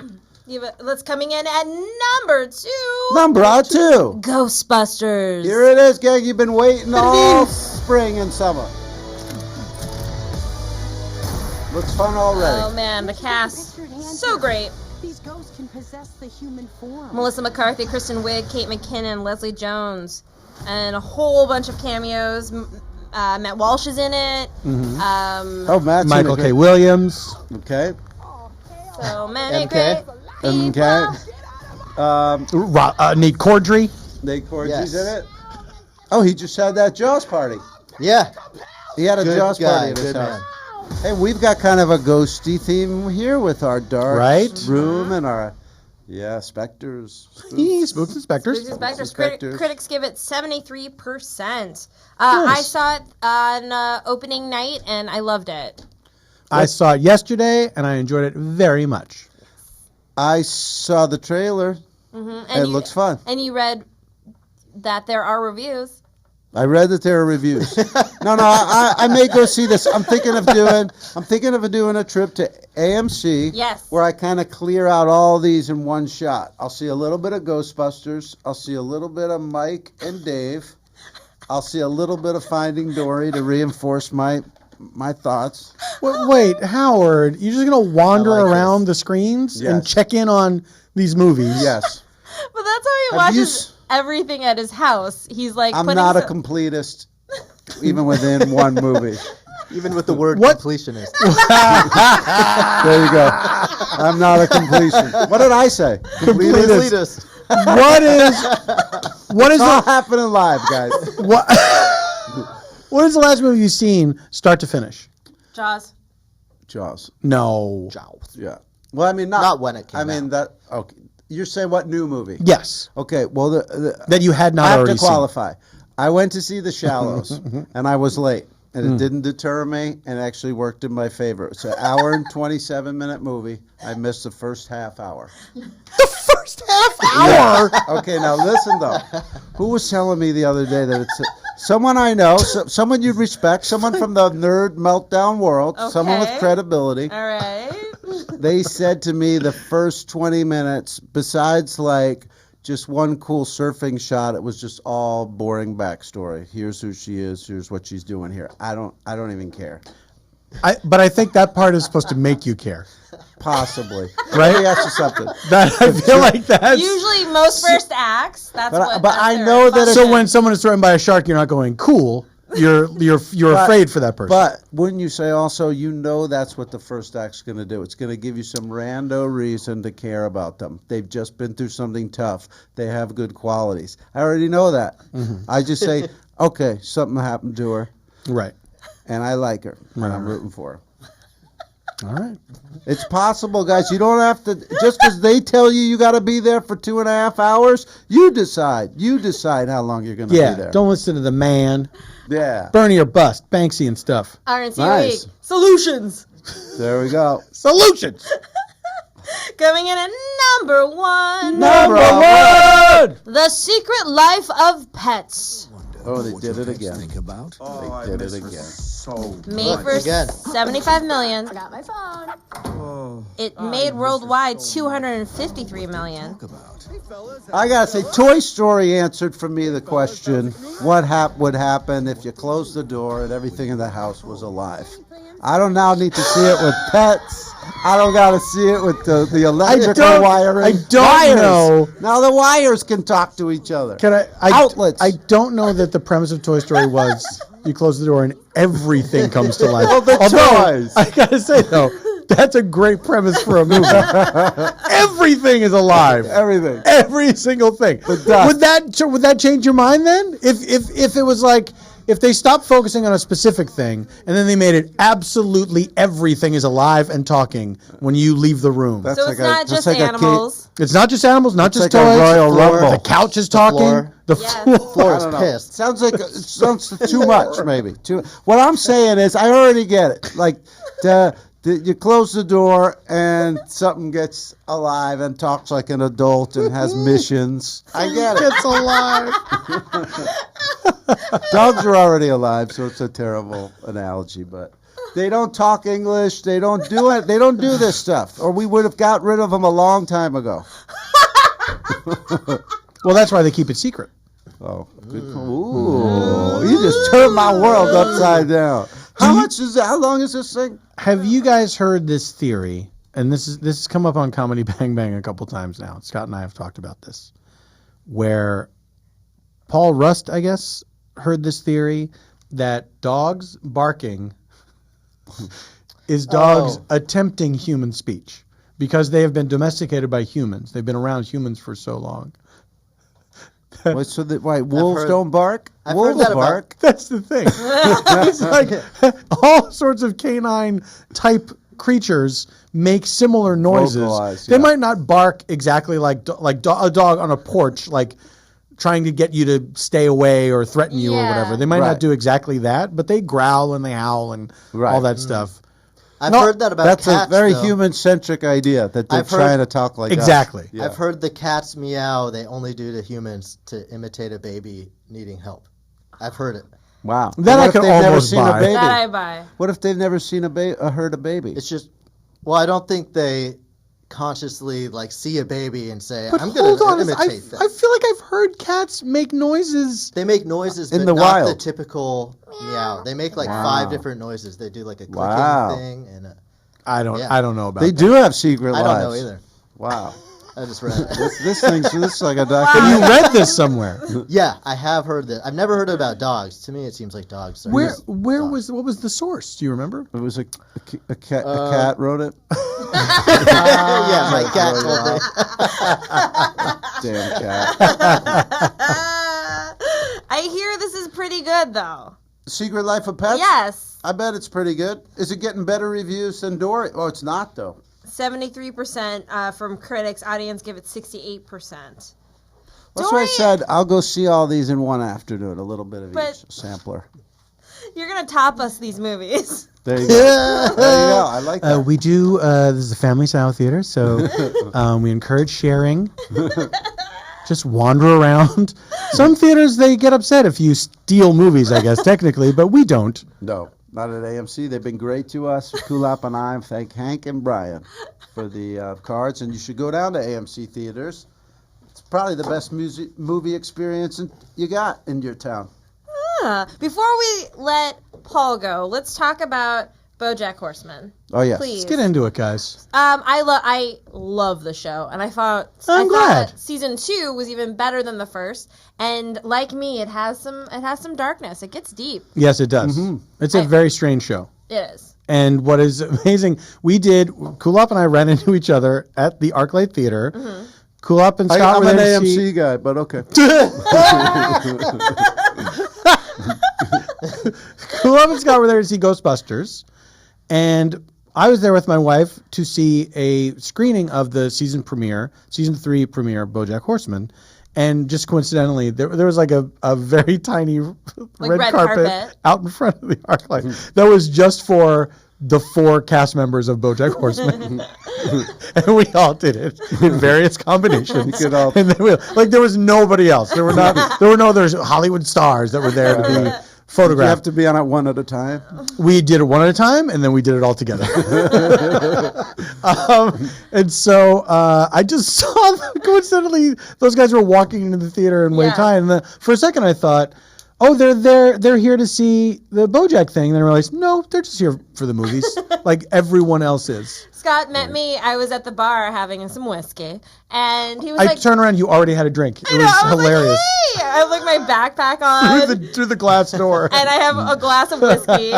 Let's coming in at number 2. Number 2. Ghostbusters. Here it is, gang. You've been waiting all spring and summer. Looks fun already. Oh man, the cast so great. These ghosts can possess the human form. Melissa McCarthy, Kristen Wiig, Kate McKinnon, Leslie Jones, and a whole bunch of cameos. Matt Walsh is in it. Oh, Matt's Michael in a K. good- Williams. Okay. So many MK. great people. Okay. Nate Cordry. Nate Cordry's Yes. in it. Oh, he just had that Jaws party. Yeah. He had a Good Jaws guy, party at his good house. man. Hey, we've got kind of a ghosty theme here with our dark Right. room and our, specters. Spooks and Specters. Spooks and Spectres. Spectres. Critics give it 73%. I saw it on opening night and I loved it. I saw it yesterday, and I enjoyed it very much. I saw the trailer. And It looks fun. And you read that there are reviews. I read that there are reviews. No, I may go see this. I'm thinking of doing a trip to AMC. Yes. Where I kind of clear out all these in one shot. I'll see a little bit of Ghostbusters. I'll see a little bit of Mike and Dave. I'll see a little bit of Finding Dory to reinforce my thoughts. Wait, Howard, you're just going to wander I like around the screens and Yes. check in on these movies? Yes. But that's how he Have you watches everything at his house. He's like I'm putting not a some- completist, even within one movie. Even with the word What? completionist. There you go. I'm not a completion. What did I say? Completist. What is It's all happening live, guys. what? What is the last movie you've seen, start to finish? Jaws. Jaws. No. Yeah. Well, I mean, Not when it came I mean, out. that. Okay. You're saying what new movie? Yes. Okay. Well, That you had I not have already to qualify. I went to see The Shallows, and I was late, and it didn't deter me, and actually worked in my favor. It's an hour and 27-minute movie. I missed the first half hour. seen. First half hour. Okay, now listen though. Who was telling me the other day that it's someone I know, someone you'd respect, someone from the nerd meltdown world, someone with Okay. credibility. All right. They said to me the first 20 minutes, besides like just one cool surfing shot, it was just all boring backstory. Here's who she is. Here's what she's doing here. I don't even care. But I think that part is supposed to make you care. Possibly. Right? Let me ask you something. That I feel like that's Usually, most first acts. That's But what. I that's know their that so when someone is threatened by a shark, you're not going cool. You're But- afraid for that person. But wouldn't you say also, that's what the first act's going to do? It's going to give you some rando reason to care about them. They've just been through something tough. They have good qualities. I already know that. I just say, okay, something happened to her, Right. and I like her, and Right. I'm rooting for her. All right. It's possible, guys. You don't have to, just because they tell you got to be there for 2.5 hours, you decide. You decide how long you're going to be there. Don't listen to the man. Yeah. Bernie or bust, Banksy and stuff. RNC Nice. Week. Solutions. There we go. Solutions. Coming in at number 1. Number 1. The Secret Life of Pets. Oh, they did it again. Oh, They did it again. So Made for Again. $75 million. Got my phone. It made worldwide $253 million. I gotta say, Toy Story answered for me the question: what would happen if you closed the door and everything in the house was alive? I don't now need to see it with pets. I don't gotta see it with the electrical wiring. I don't know. Now the wires can talk to each other. Outlets. I don't know that the premise of Toy Story was you close the door and everything comes to life. Well, the toys. I gotta say though, that's a great premise for a movie. Everything is alive. Everything. Every single thing. Would that change your mind then? If it was like, if they stopped focusing on a specific thing and then they made it absolutely everything is alive and talking when you leave the room. That's So like it's not just that's like animals. It's not just animals, not just like a toys. Royal Rumble. The couch is talking. floor. The Yes. floor. Floor I is don't know. pissed. Sounds too much, maybe. What I'm saying is, I already get it. Like, you close the door and something gets alive and talks like an adult and has missions. I get it. It's alive. Dogs are already alive, so it's a terrible analogy, but they don't talk English. They don't do it. They don't do this stuff, or we would have got rid of them a long time ago. Well, that's why they keep it secret. Oh, good. Ooh, you just turned my world upside down. How long is this thing? Have you guys heard this theory? And this has come up on Comedy Bang Bang a couple times now. Scott and I have talked about this, where Paul Rust, I guess, heard this theory that dogs barking is dogs attempting human speech because they have been domesticated by humans. They've been around humans for so long. Wait, wolves don't bark? I've Wolves heard that bark. That's the thing. It's like all sorts of canine type creatures make similar noises. Vocalize, They yeah. might not bark exactly like a dog on a porch, like trying to get you to stay away or threaten you or Yeah. whatever. They might Right. not do exactly that, but they growl and they howl and all that stuff. I've heard that about That's cats, a very though. human-centric idea that they're I've heard- trying to talk like us. Exactly. Yeah. I've heard the cats meow they only do to humans to imitate a baby needing help. I've heard it. Wow. That What I if could they've never almost seen buy. a baby? That I buy. What if they've never seen heard a baby? It's just, well, I don't think they consciously like see a baby and say, But I'm hold going on, to I imitate that. feel like I've heard cats make noises. They make noises, In but the not wild. the typical meow. They make like 5 different noises. They do like a clicking Wow. thing and I don't know about They that. do have secret I lives. don't know either. Wow. I just read it. This is like a But documentary. you read this somewhere. Yeah, I have heard that. I've never heard it about dogs. To me, it seems like dogs. Are Where just what was the source? Do you remember? It was a cat wrote it. yeah, my cat told me. Damn cat. I hear this is pretty good, though. Secret Life of Pets? Yes. I bet it's pretty good. Is it getting better reviews than Dory? Oh, it's not, though. 73% from critics. Audience give it 68%. That's why I Dory- said I'll go see all these in one afternoon, a little bit of But- each sampler. You're going to top us these movies. There you go. There you go. I like that. We do. This is a family-style theater, so we encourage sharing. Just wander around. Some theaters, they get upset if you steal movies, I guess, technically, but we don't. No, not at AMC. They've been great to us. Kulap and I thank Hank and Brian for the cards, and you should go down to AMC theaters. It's probably the best movie experience you got in your town. Before we let Paul go, let's talk about Bojack Horseman. Oh, yes. Please. Let's get into it, guys. I love the show, and I thought glad. season 2 was even better than the first. And like me, it has some darkness. It gets deep. Yes, it does. It's a very strange show. It is. And what is amazing, Kulop and I ran into each other at the ArcLight Theater. Kulop and Scott I'm were an there to AMC see... guy, but okay. Kulop and Scott were there to see Ghostbusters. And I was there with my wife to see a screening of the season 3 premiere, BoJack Horseman. And just coincidentally, there was like a very tiny red carpet out in front of the ArcLight that was just for the 4 cast members of BoJack Horseman. And we all did it in various combinations. And then there was nobody else. There were no other Hollywood stars that were there to be photographed. You have to be on it one at a time? We did it one at a time, and then we did it all together. And so I just saw, coincidentally, those guys were walking into the theater in Wei Tai, and for a second I thought, oh, they're here to see the BoJack thing. And then I realized, no, they're just here for the movies, like everyone else is. Scott met me. I was at the bar having some whiskey, and he was I turned around. You already had a drink. It was hilarious. Like, hey! I have like my backpack on through the glass door, and I have a glass of whiskey.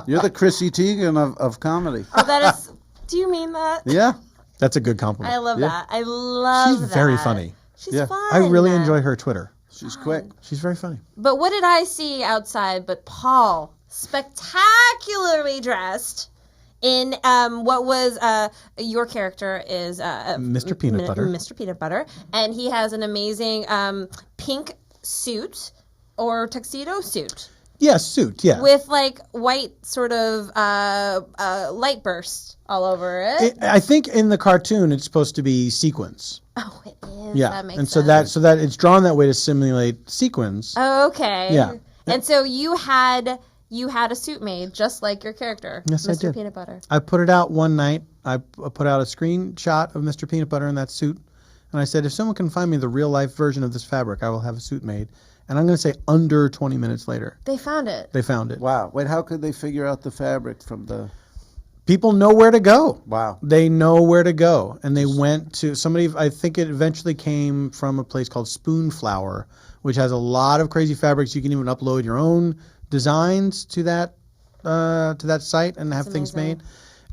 You're the Chrissy Teigen of comedy. Oh, that is. Do you mean that? Yeah, that's a good compliment. I love that. I love. She's very funny. She's fun. I really enjoy her Twitter. She's quick. She's very funny. But what did I see outside but Paul spectacularly dressed in what was your character is Mr. Peanut Butter. Mr. Peanut Butter, and he has an amazing pink suit or tuxedo suit. Yeah, suit, yeah. With like white sort of light burst all over it. I think in the cartoon it's supposed to be sequins. Oh, it is. Yeah, that makes and sense. so that it's drawn that way to simulate sequins. Oh, okay. Yeah. And so you had a suit made just like your character, Yes, Mr. I did. Peanut Butter. I put it out one night. I put out a screenshot of Mr. Peanut Butter in that suit, and I said, if someone can find me the real life version of this fabric, I will have a suit made. And I'm going to say under 20 minutes later. They found it. They found it. Wow. Wait, how could they figure out the fabric from the... People know where to go. Wow. They know where to go. And they went to somebody, I think it eventually came from a place called Spoonflower, which has a lot of crazy fabrics. You can even upload your own designs to that site and have things made.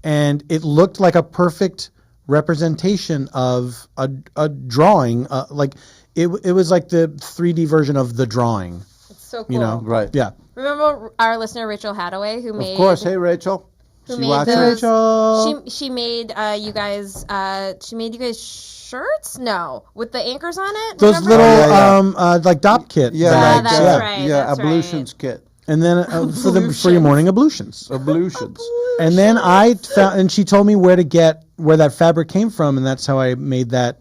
And it looked like a perfect representation of a drawing. It was like the 3D version of the drawing. It's so cool. You know? Right. Yeah. Remember our listener Rachel Hadaway who made... Of course. Hey, Rachel. Who She made watching? those? Rachel. She made you guys. She made you guys shirts. No, with the anchors on it. Those remember? little like dop kit. Yeah, Yeah, that's right. Yeah, that's ablutions kit. And then for your morning ablutions. Ablutions. And then I found, and she told me where that fabric came from, and that's how I made that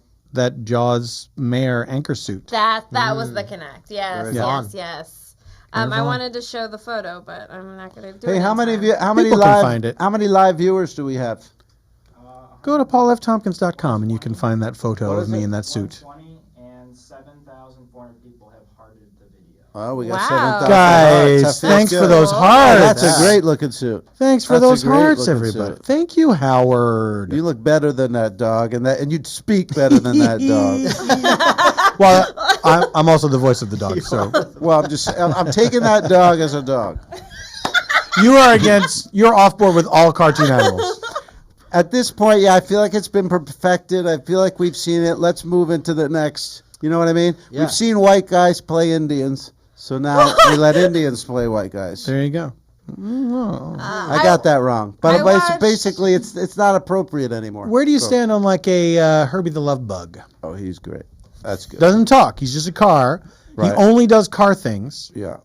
Jaws mare anchor suit. That was the connect. Yes, Very yes, fun. yes. I wanted to show the photo, but I'm not going to do it. Hey, how many in time. People can find it. How many live viewers do we have? Go to paulftompkins.com and you can find that photo What of is me it? in that suit. 120 and 7,400 people have hearted the video. Oh, we got Wow. 7,000 Guys, hearts. That thanks feels for good. those Oh, hearts. that's a great looking suit. Thanks for That's a those great hearts, looking everybody. suit. Thank you, Howard. You look better than that dog, and you'd speak better than that dog. Well, I'm also the voice of the dog, so Well, I'm taking that dog as a dog. you're off board with all cartoon animals. At this point, yeah, I feel like it's been perfected. I feel like we've seen it. Let's move into the next. You know what I mean? Yeah. We've seen white guys play Indians, so now we let Indians play white guys. There you go. I got that wrong, but I watched- basically it's not appropriate anymore. Where do you So- stand on like a Herbie the Love Bug? Oh, he's great. That's good. Doesn't talk. He's just a car. Right. He only does car things. Yeah.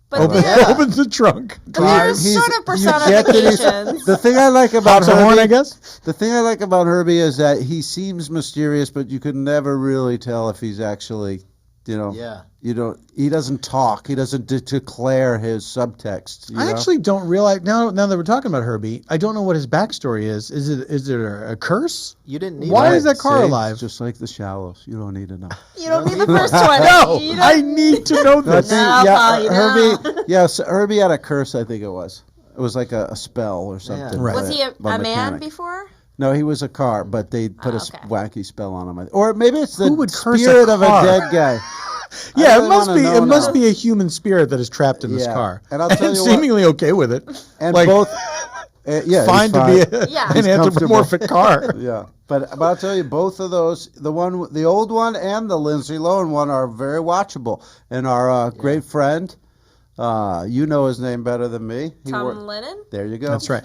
But there, Opens the trunk. there's He's- sort of you get that he's- personifications. The thing I like about Pops a horn, Herbie, I guess. the thing I like about Herbie is that he seems mysterious, but you can never really tell if he's actually, Yeah. He doesn't talk. He doesn't declare his subtext. you I know? actually don't realize now that we're talking about Herbie. I don't know what his backstory is. Is it a curse? You didn't need Why that. is that car See? alive? Just like the Shallows. You don't need to know. You don't need the first 20. No, You don't- I need to know No, I this. think, Paul, you know. Herbie. Yes, Herbie had a curse. I think it was. It was like a spell or something. Right. Was he a by man mechanic. before? No, he was a car, but they put a okay. wacky spell on him. Or maybe it's the Who would curse a spirit of a car? dead guy. Yeah, really it must wanna be. know It must now. be a human spirit that is trapped in this Yeah. car, And I'll tell you what- seemingly okay with it. And Like, both. Yeah, fine he's to be Yeah. an He's anthropomorphic car. Yeah, but I'll tell you, both of those, the old one and the Lindsay Lohan one, are very watchable. And our great friend, you know his name better than me. Tom Lennon? There you go. That's right.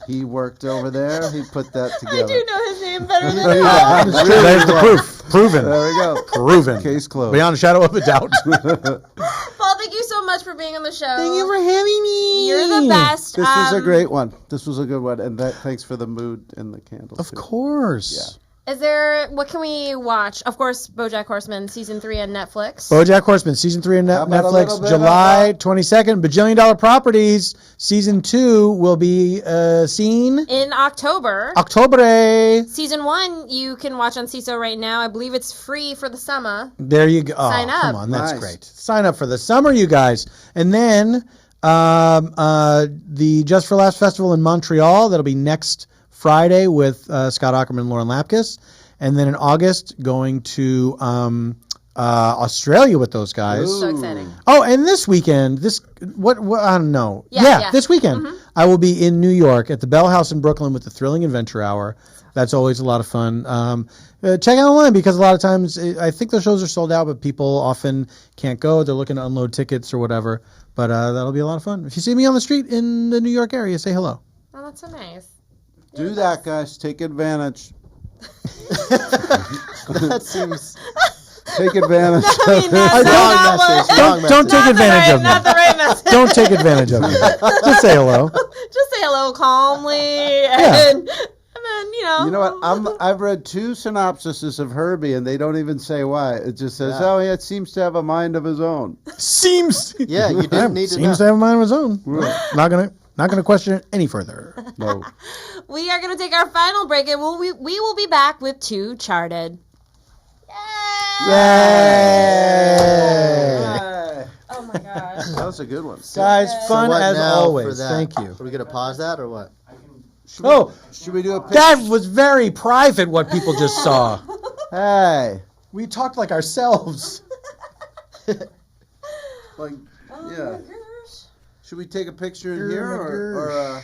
He worked over there. He put that I together. do know his name better than Yeah. that. It's true. There's the proof. Proven. There we go. Proven. Case closed. Beyond a shadow of a doubt. Paul, thank you so much for being on the show. Thank you for having me. You're the best. This was a great one. This was a good one. And thanks for the mood and the candles. Of too. course. Is there, what can we watch? Of course, Bojack Horseman, season 3 on Netflix. Bojack Horseman, season 3 on How about a little Netflix, bit July 22nd. Bajillion Dollar Properties, season 2 will be seen In October. October. Season 1 you can watch on CISO right now. I believe it's free for the summer. There you go. Oh, Sign up. come on, that's Nice. great. Sign up for the summer, you guys. And then the Just for Laughs Festival in Montreal, that'll be next Friday with Scott Ackerman and Lauren Lapkus. And then in August, going to Australia with those guys. So exciting. Oh, and this weekend, what I don't know. Yeah. This weekend, I will be in New York at the Bell House in Brooklyn with the Thrilling Adventure Hour. That's always a lot of fun. Check out online because a lot of times I think the shows are sold out, but people often can't go. They're looking to unload tickets or whatever. But that'll be a lot of fun. If you see me on the street in the New York area, say hello. Oh, that's so nice. Do that, guys. Take advantage. That seems. Take advantage. I mean, that's not what- Don't take advantage of me. Not the right message. Don't take advantage of me. Just say hello. Just say hello calmly and then, You know what? I've read 2 synopsises of Herbie, and they don't even say why. It just says, Yeah. "Oh, he seems to have a mind of his own." Seems. Yeah, you didn't need to Seems to know. have a mind of his own. Not gonna question it any further. No. We are going to take our final break, and we will be back with 2 Charted. Yay! Oh my gosh. That was a good one. Guys, So fun what as now always. for that? Thank you. Are we gonna pause that or what? Should we do a pitch? That was very private what people just saw. Hey. We talked like ourselves. Like, yeah. Should we take a picture in Oh here my or